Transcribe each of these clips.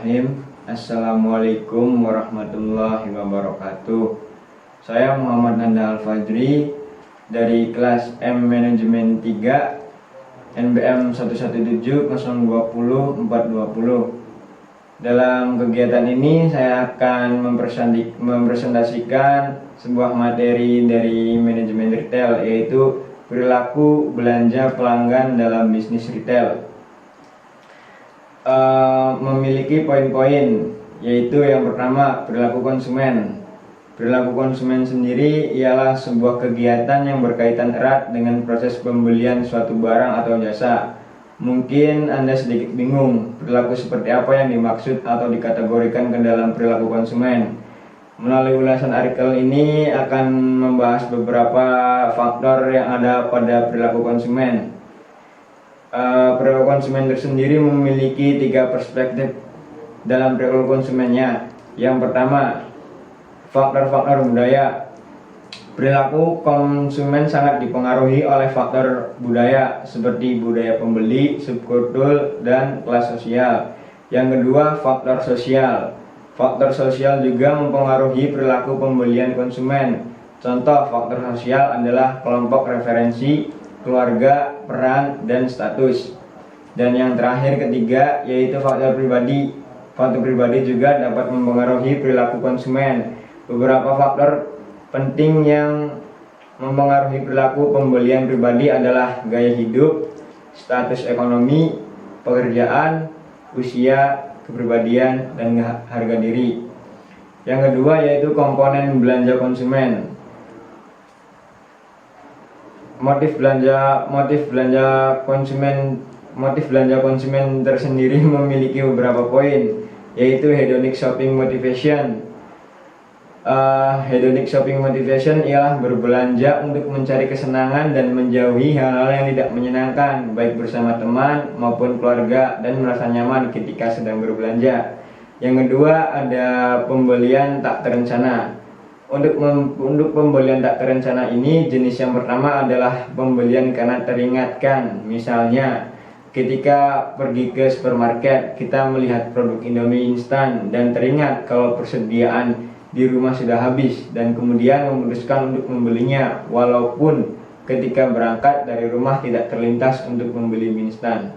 Bismillahirrahmanirrahim. Assalamualaikum warahmatullahi wabarakatuh. Saya Muhammad Nanda Al-Fajri dari kelas M Manajemen 3 NBM 117020420. Dalam kegiatan ini saya akan mempresentasikan sebuah materi dari manajemen retail, yaitu perilaku belanja pelanggan dalam bisnis retail. Memiliki poin-poin, yaitu yang pertama, perilaku konsumen. Perilaku konsumen sendiri ialah sebuah kegiatan yang berkaitan erat dengan proses pembelian suatu barang atau jasa. Mungkin Anda sedikit bingung perilaku seperti apa yang dimaksud atau dikategorikan ke dalam perilaku konsumen. Melalui ulasan artikel ini akan membahas beberapa faktor yang ada pada perilaku konsumen. Perilaku konsumen tersendiri memiliki 3 perspektif dalam perilaku konsumennya. Yang pertama, faktor-faktor budaya. Perilaku konsumen sangat dipengaruhi oleh faktor budaya seperti budaya pembeli, subkultur, dan kelas sosial. Yang kedua, faktor sosial. Faktor sosial juga mempengaruhi perilaku pembelian konsumen. Contoh faktor sosial adalah kelompok referensi, keluarga, peran, dan status. Dan yang terakhir, ketiga, yaitu faktor pribadi. Faktor pribadi juga dapat mempengaruhi perilaku konsumen. Beberapa faktor penting yang mempengaruhi perilaku pembelian pribadi adalah gaya hidup, status ekonomi, pekerjaan, usia, kepribadian, dan harga diri. Yang kedua yaitu komponen belanja konsumen. Motif belanja konsumen tersendiri memiliki beberapa poin, yaitu hedonic shopping motivation. Hedonic shopping motivation ialah berbelanja untuk mencari kesenangan dan menjauhi hal-hal yang tidak menyenangkan, baik bersama teman maupun keluarga, dan merasa nyaman ketika sedang berbelanja. Yang kedua ada pembelian tak terencana. Untuk pembelian tak terencana ini, jenis yang pertama adalah pembelian karena teringatkan. Misalnya, ketika pergi ke supermarket, kita melihat produk Indomie instan dan teringat kalau persediaan di rumah sudah habis, dan kemudian memutuskan untuk membelinya, walaupun ketika berangkat dari rumah tidak terlintas untuk membeli mie instan.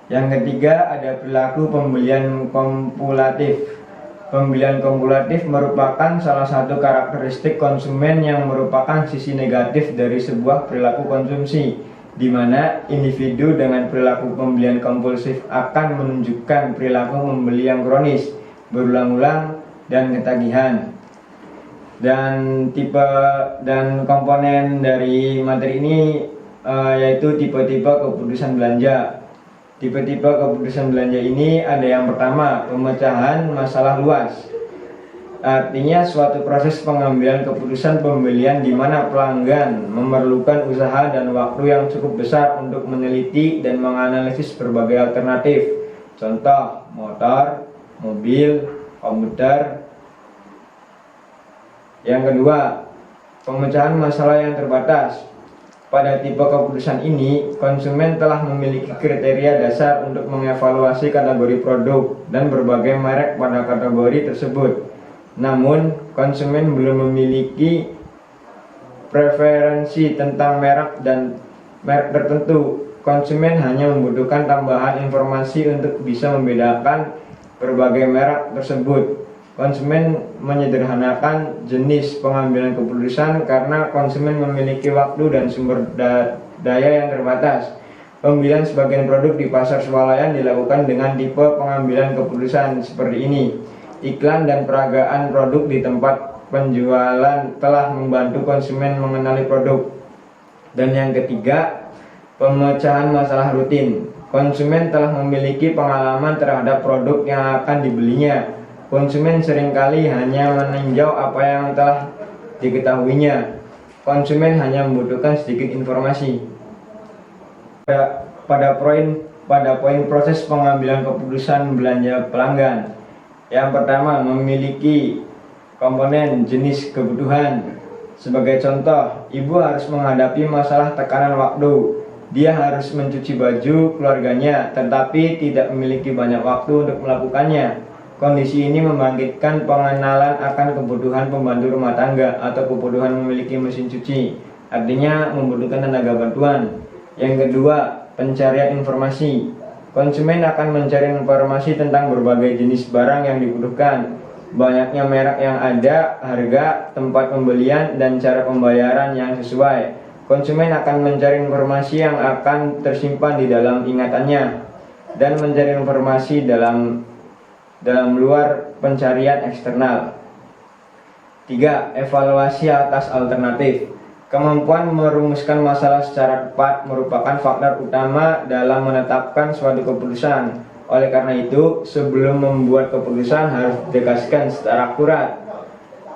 Yang ketiga ada perilaku pembelian kompulatif. Pembelian kompulatif merupakan salah satu karakteristik konsumen yang merupakan sisi negatif dari sebuah perilaku konsumsi, di mana individu dengan perilaku pembelian kompulsif akan menunjukkan perilaku membeli yang kronis, berulang-ulang, dan ketagihan. Dan komponen dari materi ini yaitu tipe-tipe keputusan belanja. Tipe-tipe keputusan belanja ini ada yang pertama, pemecahan masalah luas. Artinya suatu proses pengambilan keputusan pembelian di mana pelanggan memerlukan usaha dan waktu yang cukup besar untuk meneliti dan menganalisis berbagai alternatif. Contoh, motor, mobil, komputer. Yang kedua, pemecahan masalah yang terbatas. Pada tipe keputusan ini, konsumen telah memiliki kriteria dasar untuk mengevaluasi kategori produk dan berbagai merek pada kategori tersebut. Namun, konsumen belum memiliki preferensi tentang merek dan merek tertentu. Konsumen hanya membutuhkan tambahan informasi untuk bisa membedakan berbagai merek tersebut. Konsumen menyederhanakan jenis pengambilan keputusan karena konsumen memiliki waktu dan sumber daya yang terbatas. Pembelian sebagian produk di pasar swalayan dilakukan dengan tipe pengambilan keputusan seperti ini. Iklan dan peragaan produk di tempat penjualan telah membantu konsumen mengenali produk. Dan yang ketiga, pemecahan masalah rutin. Konsumen telah memiliki pengalaman terhadap produk yang akan dibelinya. Konsumen seringkali hanya meninjau apa yang telah diketahuinya. Konsumen hanya membutuhkan sedikit informasi. Pada poin proses pengambilan keputusan belanja pelanggan. Yang pertama, memiliki komponen jenis kebutuhan. Sebagai contoh, ibu harus menghadapi masalah tekanan waktu. dia harus mencuci baju keluarganya, tetapi tidak memiliki banyak waktu untuk melakukannya. Kondisi ini membangkitkan pengenalan akan kebutuhan pembantu rumah tangga atau kebutuhan memiliki mesin cuci, artinya membutuhkan tenaga bantuan. Yang kedua, pencarian informasi. Konsumen akan mencari informasi tentang berbagai jenis barang yang dibutuhkan, banyaknya merek yang ada, harga, tempat pembelian, dan cara pembayaran yang sesuai. Konsumen akan mencari informasi yang akan tersimpan di dalam ingatannya dan mencari informasi dalam luar pencarian eksternal. 3. Evaluasi atas alternatif. Kemampuan merumuskan masalah secara tepat merupakan faktor utama dalam menetapkan suatu keputusan. Oleh karena itu, sebelum membuat keputusan harus ditegaskan secara akurat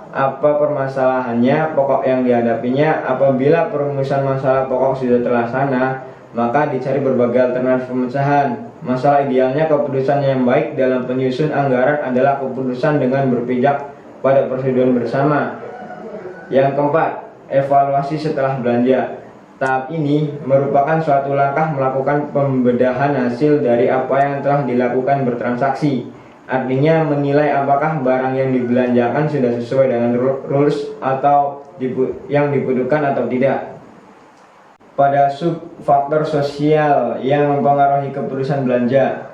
apa permasalahannya, pokok yang dihadapinya. Apabila perumusan masalah pokok sudah terlaksana, maka dicari berbagai alternatif pemecahan. Masalah idealnya keputusan yang baik dalam penyusun anggaran adalah keputusan dengan berpijak pada persetujuan bersama. Yang keempat, evaluasi setelah belanja. Tahap ini merupakan suatu langkah melakukan pembedahan hasil dari apa yang telah dilakukan bertransaksi. Artinya menilai apakah barang yang dibelanjakan sudah sesuai dengan rules atau yang dibutuhkan atau tidak. Pada faktor sosial yang mempengaruhi keputusan belanja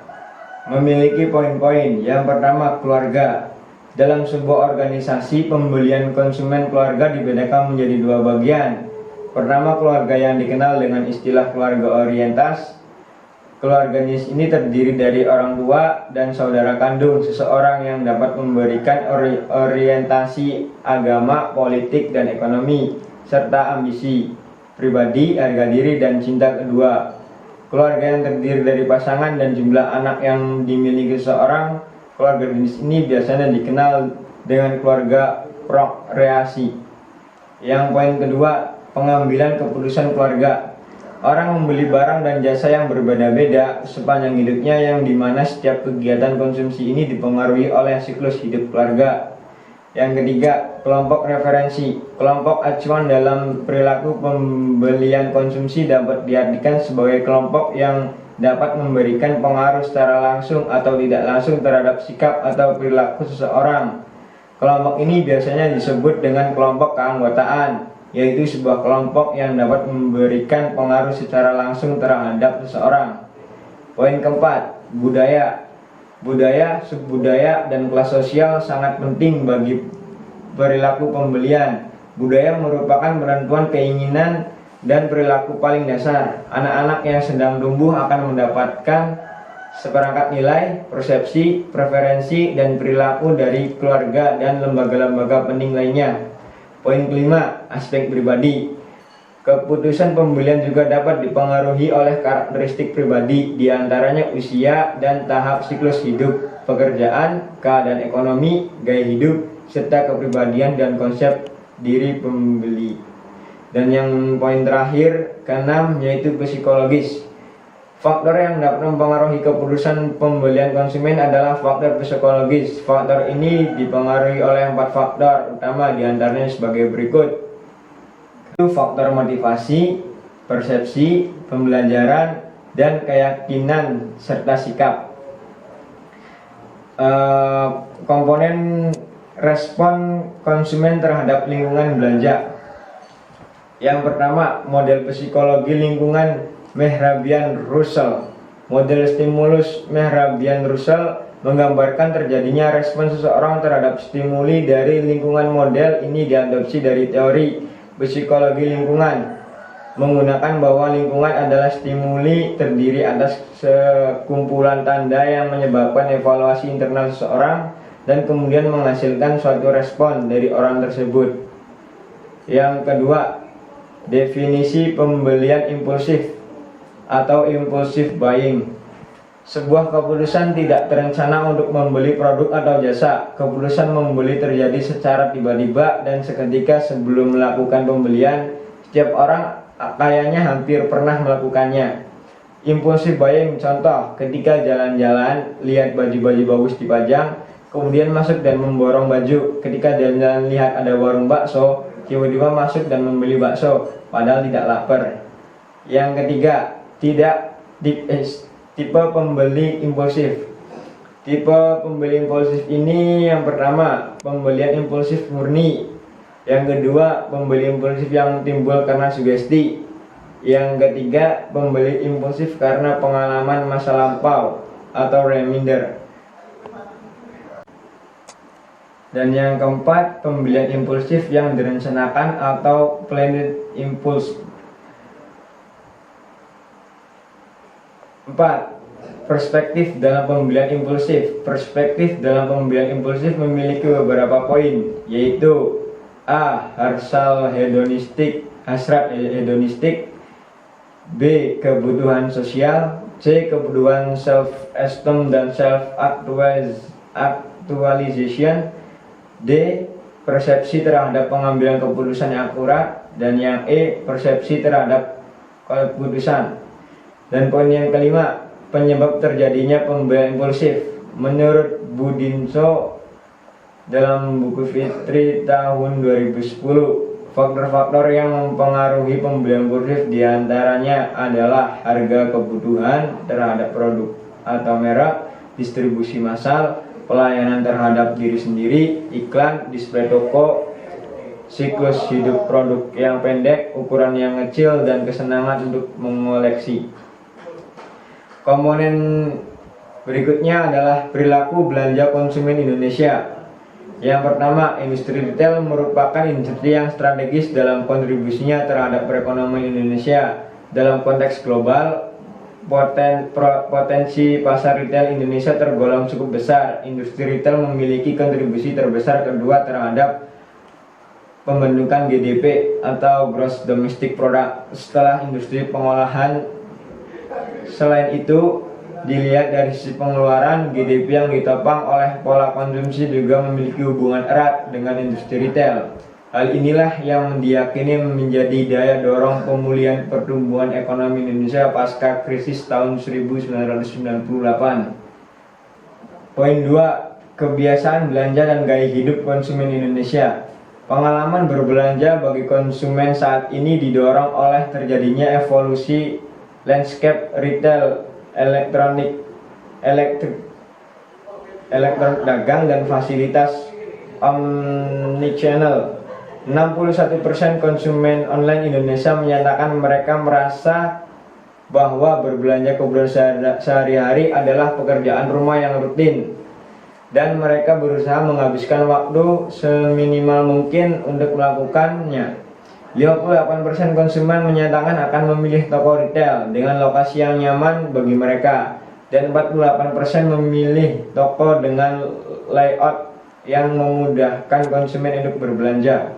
memiliki poin-poin. Yang pertama, keluarga. Dalam sebuah organisasi, pembelian konsumen keluarga dibedakan menjadi dua bagian. Pertama, keluarga yang dikenal dengan istilah keluarga orientas. Keluarga ini terdiri dari orang tua dan saudara kandung seseorang yang dapat memberikan orientasi agama, politik, dan ekonomi, serta ambisi pribadi, harga diri, dan cinta kedua. Keluarga yang terdiri dari pasangan dan jumlah anak yang dimiliki seseorang. Keluarga jenis ini biasanya dikenal dengan keluarga prokreasi. Yang poin kedua, pengambilan keputusan keluarga. Orang membeli barang dan jasa yang berbeda-beda sepanjang hidupnya, yang dimana setiap kegiatan konsumsi ini dipengaruhi oleh siklus hidup keluarga. Yang ketiga, kelompok referensi. Kelompok acuan dalam perilaku pembelian konsumsi dapat diartikan sebagai kelompok yang dapat memberikan pengaruh secara langsung atau tidak langsung terhadap sikap atau perilaku seseorang. Kelompok ini biasanya disebut dengan kelompok keanggotaan, yaitu sebuah kelompok yang dapat memberikan pengaruh secara langsung terhadap seseorang. Poin keempat, budaya. Budaya, subbudaya, dan kelas sosial sangat penting bagi perilaku pembelian. Budaya merupakan penentuan keinginan dan perilaku paling dasar. Anak-anak yang sedang tumbuh akan mendapatkan seperangkat nilai, persepsi, preferensi, dan perilaku dari keluarga dan lembaga-lembaga penting lainnya. Poin kelima, aspek pribadi. Keputusan pembelian juga dapat dipengaruhi oleh karakteristik pribadi, diantaranya usia dan tahap siklus hidup, pekerjaan, keadaan ekonomi, gaya hidup, serta kepribadian dan konsep diri pembeli. Dan yang poin terakhir, keenam, yaitu psikologis. Faktor yang dapat mempengaruhi keputusan pembelian konsumen adalah faktor psikologis. Faktor ini dipengaruhi oleh 4 faktor utama, diantaranya sebagai berikut. Itu faktor motivasi, persepsi, pembelajaran, dan keyakinan serta sikap. Komponen respon konsumen terhadap lingkungan belanja. Yang pertama, model psikologi lingkungan Mehrabian-Russell. Model stimulus Mehrabian-Russell menggambarkan terjadinya respon seseorang terhadap stimuli dari lingkungan. Model ini diadopsi dari teori psikologi lingkungan, menggunakan bahwa lingkungan adalah stimuli terdiri atas sekumpulan tanda yang menyebabkan evaluasi internal seseorang dan kemudian menghasilkan suatu respon dari orang tersebut. Yang kedua, definisi pembelian impulsif atau impulsive buying. Sebuah keputusan tidak terencana untuk membeli produk atau jasa. Keputusan membeli terjadi secara tiba-tiba dan seketika sebelum melakukan pembelian. Setiap orang kayaknya hampir pernah melakukannya. Impulsive buying, contoh, ketika jalan-jalan, lihat baju-baju bagus dipajang, kemudian masuk dan memborong baju. Ketika jalan-jalan lihat ada warung bakso, tiba-tiba masuk dan membeli bakso, padahal tidak lapar. Yang ketiga, tipe pembeli impulsif. Tipe pembeli impulsif ini yang pertama, pembelian impulsif murni. Yang kedua, pembeli impulsif yang timbul karena sugesti. Yang ketiga, pembeli impulsif karena pengalaman masa lampau atau reminder. Dan yang keempat, pembelian impulsif yang direncanakan atau planned impulse. 4. Perspektif dalam pembelian impulsif. Perspektif dalam pembelian impulsif memiliki beberapa poin, yaitu A. Hasrat hedonistik. B. Kebutuhan sosial. C. Kebutuhan self-esteem dan self-actualization. D. Persepsi terhadap pengambilan keputusan yang akurat. Dan yang E. Persepsi terhadap keputusan. Dan poin yang kelima, penyebab terjadinya pembelian impulsif. Menurut Budinso dalam buku Fitri tahun 2010, faktor-faktor yang mempengaruhi pembelian impulsif diantaranya adalah harga kebutuhan terhadap produk atau merek, distribusi massal, pelayanan terhadap diri sendiri, iklan, display toko, siklus hidup produk yang pendek, ukuran yang kecil, dan kesenangan untuk mengoleksi. Komponen berikutnya adalah perilaku belanja konsumen Indonesia. Yang pertama, industri retail merupakan industri yang strategis dalam kontribusinya terhadap perekonomian Indonesia. Dalam konteks global, potensi pasar retail Indonesia tergolong cukup besar. Industri retail memiliki kontribusi terbesar kedua terhadap pembentukan GDP atau Gross Domestic Product setelah industri pengolahan. Selain itu, dilihat dari sisi pengeluaran, GDP yang ditopang oleh pola konsumsi juga memiliki hubungan erat dengan industri retail. Hal inilah yang diyakini menjadi daya dorong pemulihan pertumbuhan ekonomi Indonesia pasca krisis tahun 1998. Poin 2, kebiasaan belanja dan gaya hidup konsumen Indonesia. Pengalaman berbelanja bagi konsumen saat ini didorong oleh terjadinya evolusi landscape retail, elektronik dagang, dan fasilitas omnichannel. 61% konsumen online Indonesia menyatakan mereka merasa bahwa berbelanja kebutuhan sehari-hari adalah pekerjaan rumah yang rutin, dan mereka berusaha menghabiskan waktu seminimal mungkin untuk melakukannya. 58% konsumen menyatakan akan memilih toko retail dengan lokasi yang nyaman bagi mereka, dan 48% memilih toko dengan layout yang memudahkan konsumen untuk berbelanja.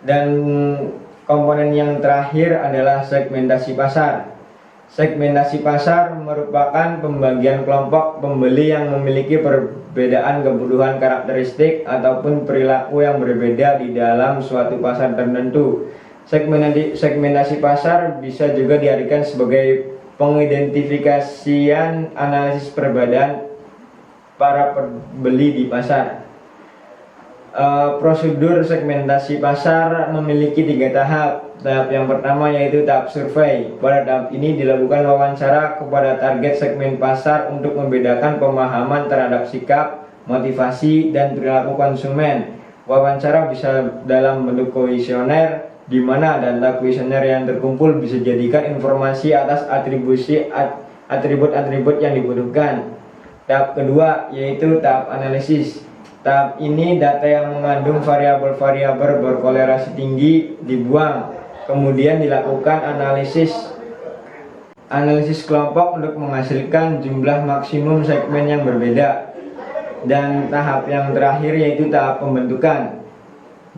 Dan komponen yang terakhir adalah segmentasi pasar. Segmentasi pasar merupakan pembagian kelompok pembeli yang memiliki perbedaan kebutuhan karakteristik ataupun perilaku yang berbeda di dalam suatu pasar tertentu. Segmentasi pasar bisa juga diartikan sebagai pengidentifikasian analisis perbedaan para pembeli di pasar. Prosedur segmentasi pasar memiliki 3 tahap. Tahap yang pertama yaitu tahap survei. Pada tahap ini dilakukan wawancara kepada target segmen pasar untuk membedakan pemahaman terhadap sikap, motivasi, dan perilaku konsumen. Wawancara bisa dalam bentuk kuesioner, di mana data kuesioner yang terkumpul bisa dijadikan informasi atas atribut-atribut yang dibutuhkan. Tahap kedua yaitu tahap analisis. Tahap ini data yang mengandung variabel-variabel berkolerasi tinggi dibuang, kemudian dilakukan analisis kelompok untuk menghasilkan jumlah maksimum segmen yang berbeda. Dan tahap yang terakhir yaitu tahap pembentukan.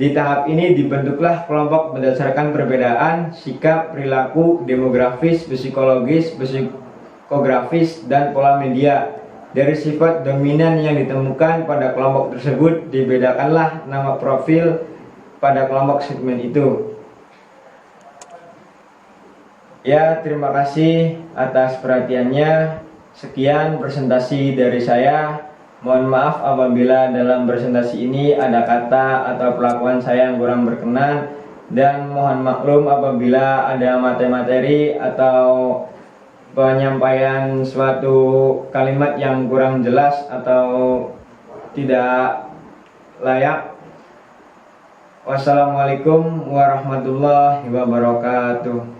Di tahap ini dibentuklah kelompok berdasarkan perbedaan sikap, perilaku, demografis, psikologis, psikografis, dan pola media. Dari sifat dominan yang ditemukan pada kelompok tersebut, dibedakanlah nama profil pada kelompok segmen itu. Ya, terima kasih atas perhatiannya. Sekian presentasi dari saya. Mohon maaf apabila dalam presentasi ini ada kata atau perlakuan saya yang kurang berkenan. dan mohon maklum apabila ada materi atau penyampaian suatu kalimat yang kurang jelas atau tidak layak. Wassalamualaikum warahmatullahi wabarakatuh.